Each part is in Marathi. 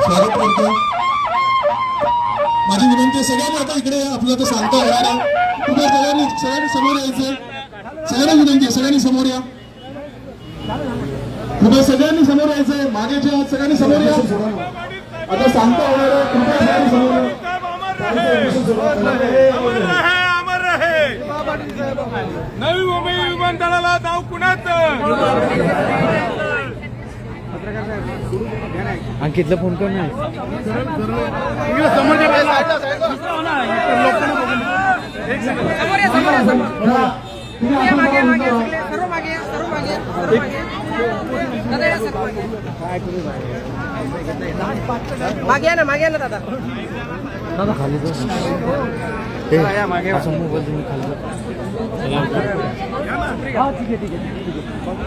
स्वागत करतो. माझी विनंती आहे सगळ्यांनी आता इकडे आपलं आता सांगता येणार आहे. तुम्ही सगळ्यांनी समोर यायचं. सगळ्यांना विनंती आहे, सगळ्यांनी समोर या. कृपया सगळ्यांनी समोर यायचंय. मागे जे आहात सगळ्यांनी समोर या. आता सांगता येणार आहे. कृपया सगळ्यांनी समोर या. नवी मुंबई विमानतळाला नाव कुणाचं? अंकितला फोन कर ना. मागे ना, मागे ना दादा. दादा खाली असं मोबाईल तुम्ही खाली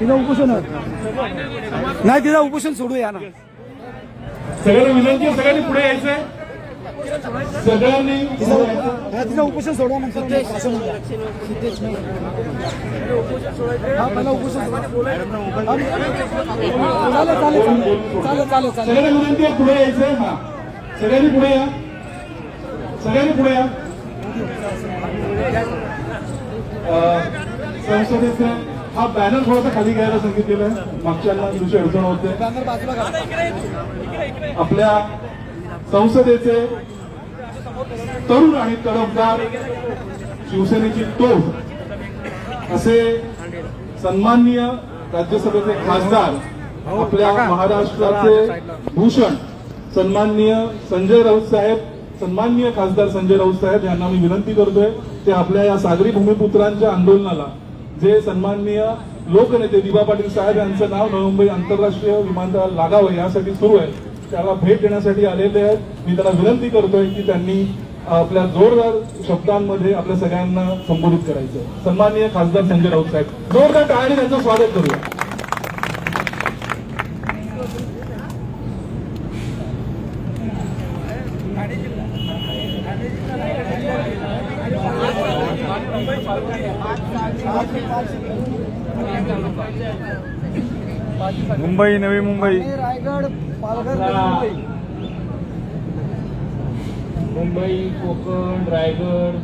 तिला उपोषण नाही, तिला उपोषण सोडू या ना. सगळ्यांनी विनंती, सगळ्यांनी पुढे यायचंय. सगळ्यांनी तिला उपोषण सोडवा नंतर चालेल. सगळ्यांनी विनंती आहे पुढे यायचंय. हा सगळ्यांनी पुढे या. सगळ्यांनी पुढे या. संसदेचे हा बॅनर थोडासा खाली घ्यायला सांगितलेला आहे. मागच्यांना दिवशी अडचण होते. आपल्या संसदेचे तरुण आणि तडफदार शिवसेनेची तोफ असे सन्माननीय राज्यसभेचे खासदार, आपल्या महाराष्ट्राचे भूषण सन्माननीय संजय राऊत साहेब, सन्माननीय खासदार संजय राऊत साहेब यांना मी विनंती करतोय ते आपल्या या सागरी भूमिपुत्रांच्या आंदोलनाला जे सन्माननीय लोकनेते दिबा पाटील साहेब यांचं नाव नवी मुंबई आंतरराष्ट्रीय विमानतळाला लागावं यासाठी सुरू आहे, त्याला भेट देण्यासाठी आलेले आहेत. मी त्यांना विनंती करतोय की त्यांनी आपल्या जोरदार शब्दांमध्ये आपल्या सगळ्यांना संबोधित करायचं. सन्माननीय खासदार संजय राऊत साहेब, जोरदार टाळ्याने त्यांचं स्वागत करूया. मुंबई, नवी मुंबई, रायगड, पालघर, मुंबई, कोकण, रायगड,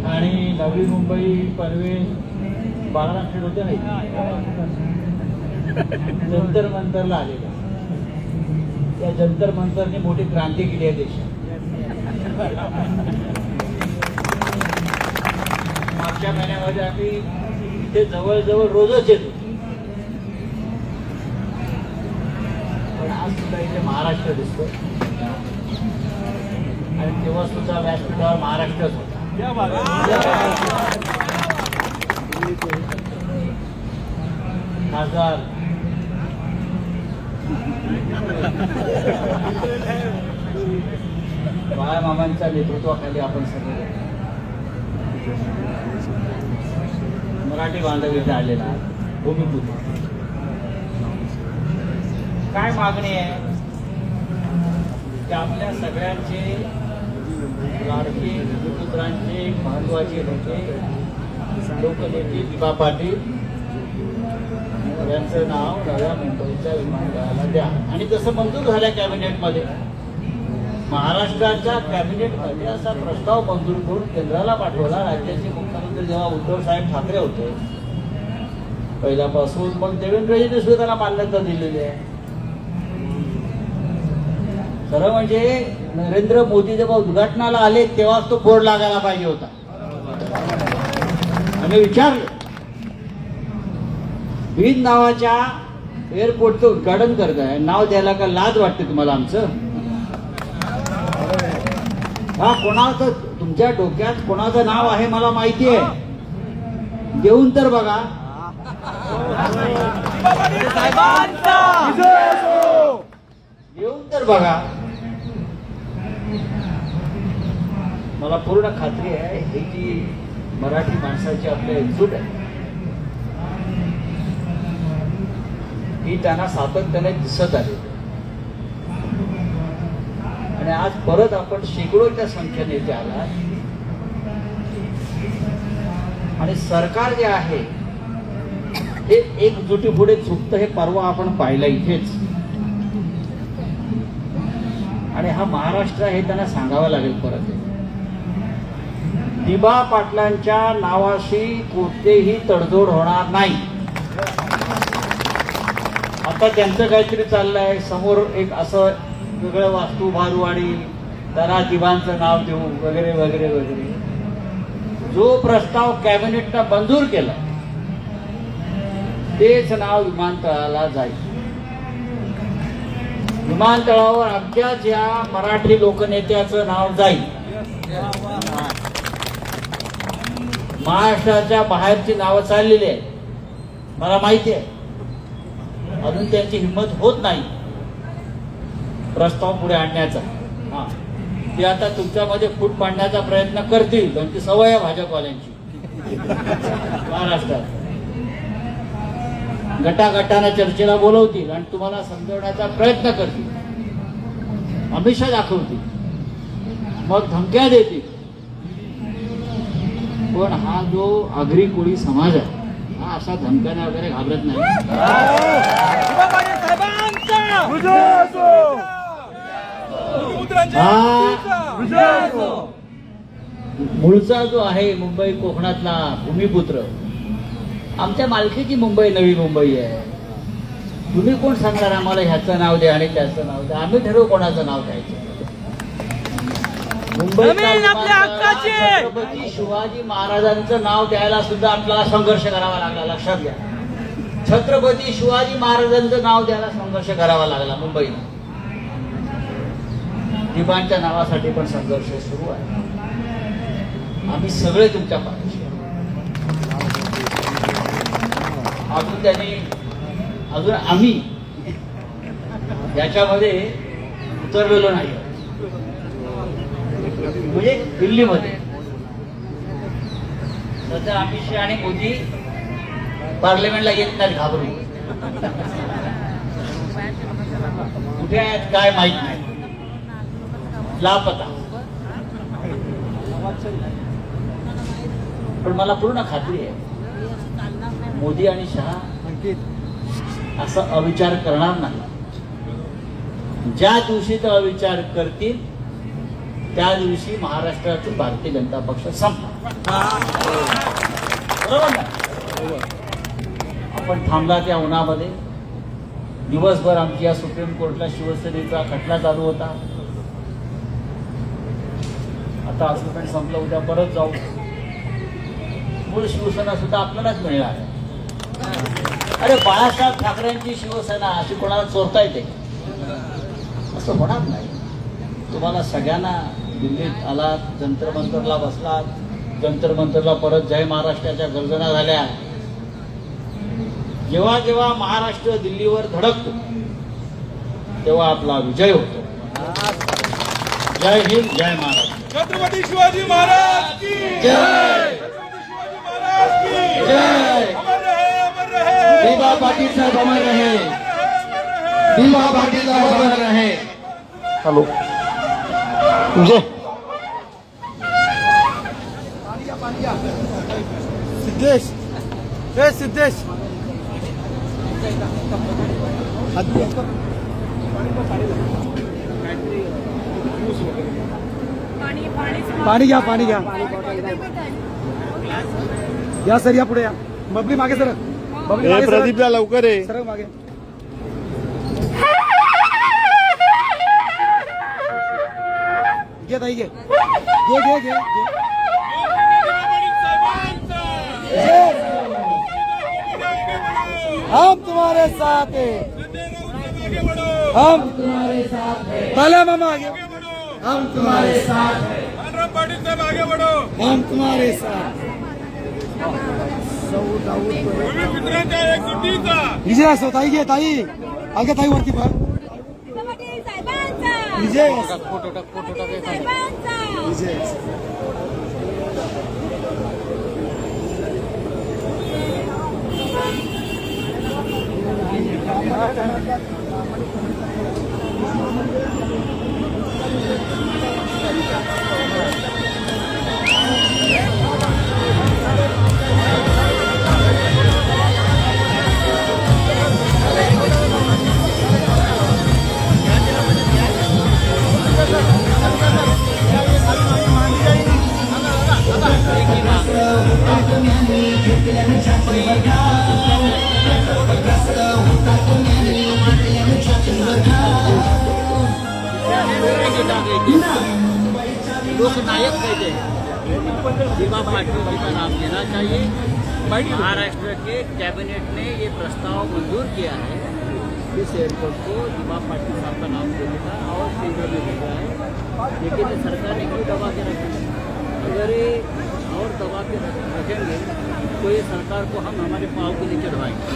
ठाणे, नवी मुंबई, पनवेल, महाराष्ट्र होते नाही. जंतर मंतरला आलेलं. त्या जंतर मंतरने मोठी क्रांती केली आहे देशात. मागच्या महिन्यामध्ये आम्ही इथे जवळजवळ रोजच येतो. पण आज सुद्धा इथे महाराष्ट्र दिसतो आणि तेव्हा सुद्धा व्यासपीठावर महाराष्ट्रच होता. खासदार बाळामामांच्या नेतृत्वाखाली आपण सगळे मराठी बांधव इथे आलेला भूमिपुत्र. काय मागणी आहे की आपल्या सगळ्यांचे लाडके भूमिपुत्रांचे महत्वाचे नेते लोकनेते दिबा पाटील यांचं नाव नव्या मुंबईच्या विमानतळाला द्या. आणि तसं मंजूर झाल्या कॅबिनेटमध्ये. महाराष्ट्राच्या कॅबिनेटमध्ये असा प्रस्ताव मंजूर करून केंद्राला पाठवला. राज्याचे मुख्यमंत्री जेव्हा उद्धव साहेब ठाकरे होते पहिल्यापासून, मग देवेंद्रजींनी सुद्धा त्याला मान्यता दिलेली आहे. खरं म्हणजे नरेंद्र मोदी जेव्हा उद्घाटनाला आले तेव्हाच तो बोर्ड लागायला पाहिजे होता. आम्ही विचारलं, बीड नावाच्या एअरपोर्टचं उद्घाटन करताय, नाव द्यायला का लाज वाटते तुम्हाला आमचं? हा कोणाचं तुमच्या डोक्यात कोणाचं नाव आहे मला माहिती आहे. देऊन तर बघा. येऊन तर बघा. मला पूर्ण खात्री आहे ही जी मराठी माणसाची आपल्या एकजूट आहे ही त्यांना सातत्याने दिसत आली. आणि आज परत आपण शेकडोच्या संख्येने इथे आला आणि सरकार जे आहे हे एकजुटी पुढे झुकतं हे परवा आपण पाहिलं इथेच. हा महाराष्ट्र हे त्यांना सांगावं लागेल परत. दिबा पाटलांच्या नावाशी कोणतेही तडजोड होणार नाही. आता त्यांचं काहीतरी चाललंय, समोर एक असं वेगळं वास्तू भारूवाडी, त्याला दिबांचं नाव देऊ वगैरे वगैरे वगैरे. जो प्रस्ताव कॅबिनेटनं मंजूर केला तेच नाव विमानतळाला जाईल. विमानतळावर अख्ख्याच या मराठी लोकनेत्याचं नाव जाईल. महाराष्ट्राच्या बाहेरची नावं चाललेली आहेत, मला माहिती आहे. अजून त्यांची हिंमत होत नाही प्रस्ताव पुढे आणण्याचा. ते आता तुमच्यामध्ये फूट पाडण्याचा प्रयत्न करतील, त्यांची सवय आहे भाजपवाल्यांची. महाराष्ट्रात गटागटाने चर्चेला बोलवतील आणि तुम्हाला समजवण्याचा प्रयत्न करतील, आमिषा दाखवतील, मग धमक्या देतील. पण हा जो आगरी कोळी समाज आहे हा अशा धमक्याने वगैरे घाबरत नाही. मूळचा जो आहे मुंबई कोकणातला भूमिपुत्र, आमच्या मालकीची मुंबई नवी मुंबई आहे. तुम्ही कोण सांगणार आम्हाला ह्याचं नाव द्या आणि त्याचं नाव द्या? आम्ही ठरवू कोणाचं नाव द्यायचं. छत्रपती शिवाजी महाराजांचं नाव द्यायला सुद्धा आपल्याला संघर्ष करावा लागला, लक्षात घ्या. छत्रपती शिवाजी महाराजांचं नाव द्यायला संघर्ष करावा लागला मुंबईला. दिबांच्या नावासाठी पण संघर्ष सुरू आहे. आम्ही सगळे तुमच्या पाठीशी. अजून आम्ही याच्यामध्ये उतरलेलो नाही. म्हणजे दिल्लीमध्ये सध्या अमित शहा आणि मोदी पार्लमेंटला येत नाहीत घाबरून. कुठे आहेत काय माहित नाही, लापता. पण मला पूर्ण खात्री आहे मोदी आणि शहा असा अविचार करणार नाही. ज्या दिवशी ते अविचार करतील त्या दिवशी महाराष्ट्रातील भारतीय जनता पक्ष संपला. बरोबर ना? आपण थांबला त्या उन्हामध्ये. दिवसभर आमची या सुप्रीम कोर्टला शिवसेनेचा खटला चालू होता. आता आजपर्यंत संपलं, उद्या परत जाऊ. मूळ शिवसेना सुद्धा आपल्यालाच मिळणार आहे. अरे बाळासाहेब ठाकरेंची शिवसेना अशी कोणाला चोरता येते? असं होणार नाही. तुम्हाला सगळ्यांना दिल्लीत आलात, जंतर मंतरला बसलात, जंतर मंतरला परत जय महाराष्ट्राच्या गर्जना झाल्या. जेव्हा जेव्हा महाराष्ट्र दिल्लीवर धडकतो तेव्हा आपला विजय होतो. जय हिंद, जय महाराष्ट्र. छत्रपती शिवाजी महाराज की जय. छत्रपती शिवाजी महाराज की जय. अमर रहे, अमर रहे. दिबा पाटील साहेब अमर रहे. दिबा पाटील साहेब अमर रहे. हॅलो तुझे सिद्धेश, हे सिद्धेश पाणी घ्या, पाणी घ्या. या सर, या पुढे या. बबली मागे सर, बबली मागे. प्रदीपला लवकर आहे सर, मागे. घे ताई, घे घे घे घे. हम तुम्हारे साथ हैं, हम तुम्हारे साथ हैं. ताल्या मामा आगे. हम तुम्हारे साथ हैं. पाटील साहेब आगे बढ़ो. हम तुम्हारे साथ. मित्रांच्या एक सुट्टीचा विजय असो. ताई घे, ताई आगे, ताई वरती बघ. विजय विजय. लोकनायक कहते हैं दिवा पाटिल जी का नाम लेना चाहिए। महाराष्ट्र के कैबिनेट ने ये प्रस्ताव मंजूर किया है इस एयरपोर्ट को दिवा पाटिल साहब का नाम देने का और केंद्र में भेजा है। लेकिन सरकार ने क्यों दबा के रखी? अगर ये और दबा के रखेंगे तो ये सरकार को हम हमारे पाँव के नीचे दबाएंगे।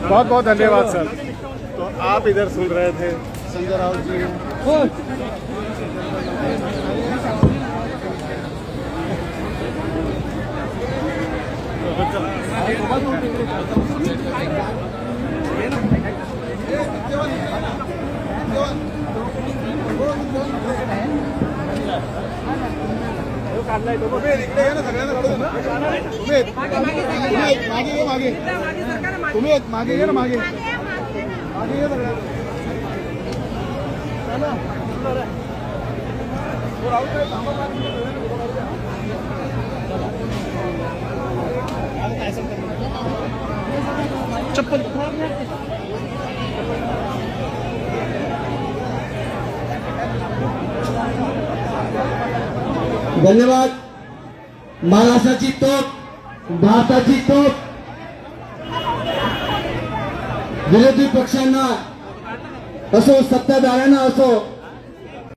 बहुत बहुत धन्यवाद सर। तो आप इधर सुन रहे थे संजय राउत जी। तुम्ही मागे ये ना, मागे ये सगळ्यांना. धन्यवाद. महाराष्ट्राची तोप, भारताची तोप विरोधी पक्षांना असो सत्ताधाऱ्यांना असो